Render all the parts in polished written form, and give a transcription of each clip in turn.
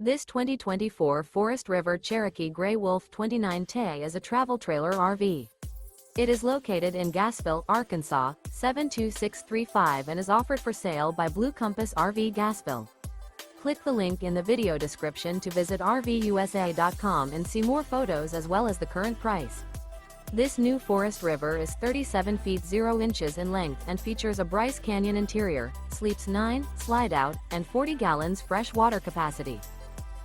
This 2024 Forest River Cherokee Grey Wolf 29T is a travel trailer RV. It is located in Gassville, Arkansas, 72635 and is offered for sale by Blue Compass RV Gassville. Click the link in the video description to visit RVUSA.com and see more photos as well as the current price. This new Forest River is 37 feet 0 inches in length and features a Bryce Canyon interior, sleeps 9, slide-out, and 40 gallons fresh water capacity.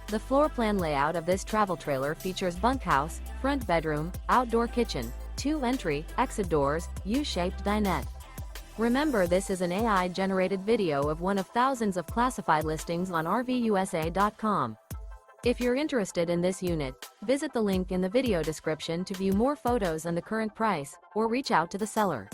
The floor plan layout of this travel trailer features bunkhouse, front bedroom, outdoor kitchen, 2 entry, exit doors, U-shaped dinette. Remember, this is an AI-generated video of one of thousands of classified listings on RVUSA.com. If you're interested in this unit, visit the link in the video description to view more photos and the current price, or reach out to the seller.